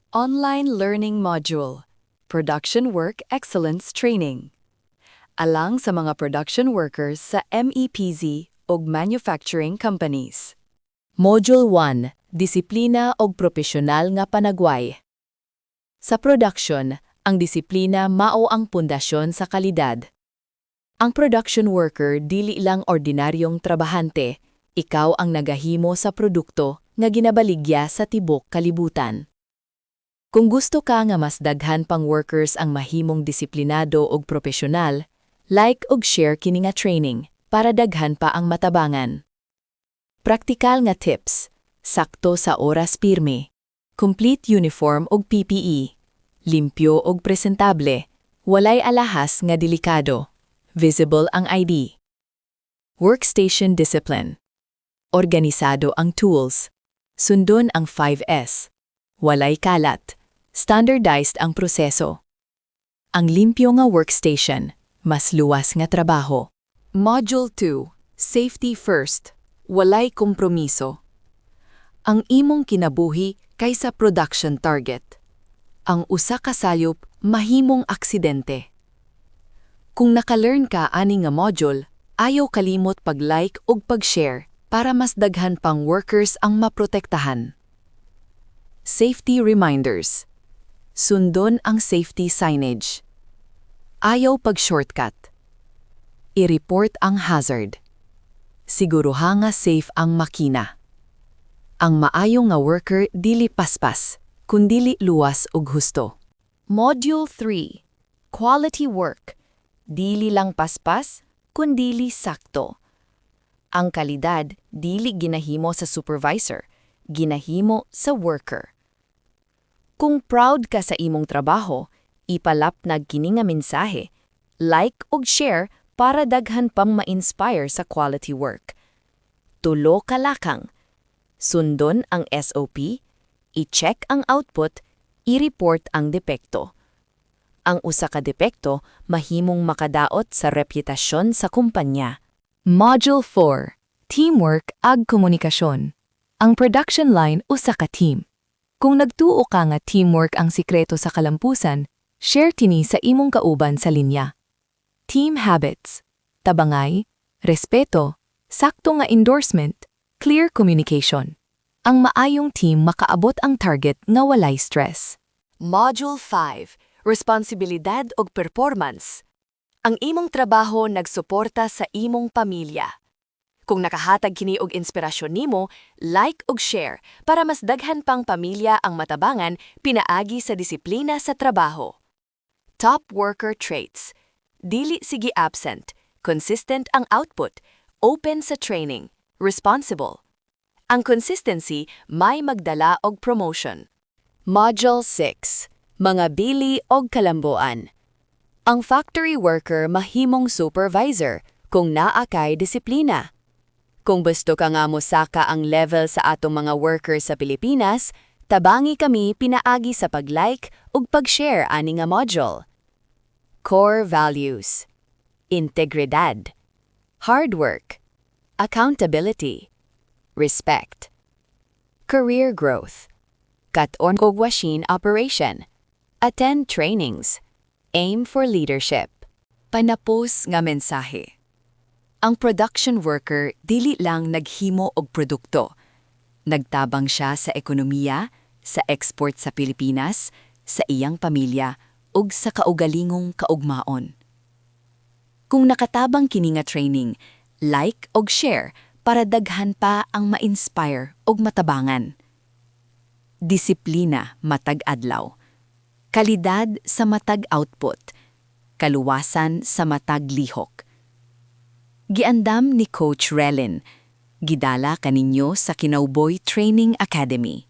Online Learning Module, Production Work Excellence Training. Alang sa mga production workers sa MEPZ o manufacturing companies. Module 1, Disiplina og Propesyonal nga Panagway. Sa production, ang disiplina mao ang pundasyon sa kalidad. Ang production worker dili lang ordinaryong trabahante, ikaw ang nagahimo sa produkto nga ginabaligya sa tibok kalibutan. Kung gusto ka nga mas daghan pang workers ang mahimong disiplinado og propesyonal, like og share kini nga training para daghan pa ang matabangan. Praktikal nga tips, sakto sa oras pirmi, complete uniform og PPE, limpyo og presentable, walay alahas nga delikado, visible ang ID. Workstation discipline. Organisado ang tools, sundon ang 5S, walay kalat, standardized ang proseso. Ang limpyo nga workstation, mas luwas nga trabaho. Module 2, Safety First, Walay Kompromiso. Ang imong kinabuhi kaysa production target. Ang usa ka sayop mahimong aksidente. Kung naka-learn ka ani nga module, ayaw kalimot pag-like ug pag-share para mas daghan pang workers ang maprotektahan. Safety reminders. Sundon ang safety signage. Ayaw pag-shortcut. I-report ang hazard. Siguruha nga safe ang makina. Ang maayo nga worker dili paspas, kundili luwas ug husto. Module 3, Quality Work. Dili lang paspas, kundili sakto. Ang kalidad dili ginahimo sa supervisor, ginahimo sa worker. Kung proud ka sa imong trabaho, ipalapnag kini nga mensahe, like ug share para daghan pang ma-inspire sa quality work. Tulo ka lakang. Sundon ang SOP, i-check ang output, i-report ang depekto. Ang usa ka depekto mahimong makadaot sa reputasyon sa kumpanya. Module 4, Teamwork ag Komunikasyon. Ang production line usa ka team. Kung nagtuo ka nga teamwork ang sikreto sa kalampusan, share tini sa imong kauban sa linya. Team habits, tabangay, respeto, sakto nga endorsement, clear communication. Ang maayong team makaabot ang target nga walay stress. Module 5, Responsibilidad ug Performance. Ang imong trabaho nagsuporta sa imong pamilya. Kung nakahatag kini og inspirasyon nimo, like ug share para mas daghan pang pamilya ang matabangan pinaagi sa disiplina sa trabaho. Top worker traits. Dili sige absent, consistent ang output, open sa training, responsible. Ang consistency may magdala og promotion. Module 6, Mga bili og kalambuan. Ang factory worker mahimong supervisor kung naa kay disiplina. Kung gusto ka nga mosaka ang level sa atong mga workers sa Pilipinas, tabangi kami pinaagi sa pag-like ug pag-share ani nga module. Core values. Integridad. Hard work. Accountability. Respect. Career growth. Kat-on og machine operation. Attend trainings. Aim for leadership. Panapos nga mensahe. Ang production worker dili lang naghimo og produkto. Nagtabang siya sa ekonomiya, sa export sa Pilipinas, sa iyang pamilya, ug sa kaugalingong kaugmaon. Kung nakatabang kini nga training, like og share para daghan pa ang ma-inspire og matabangan. Disiplina matag adlaw. Kalidad sa matag output. Kaluwasan sa matag lihok. Giandam ni Coach Relin. Gidala kaninyo sa Kinauboy Training Academy.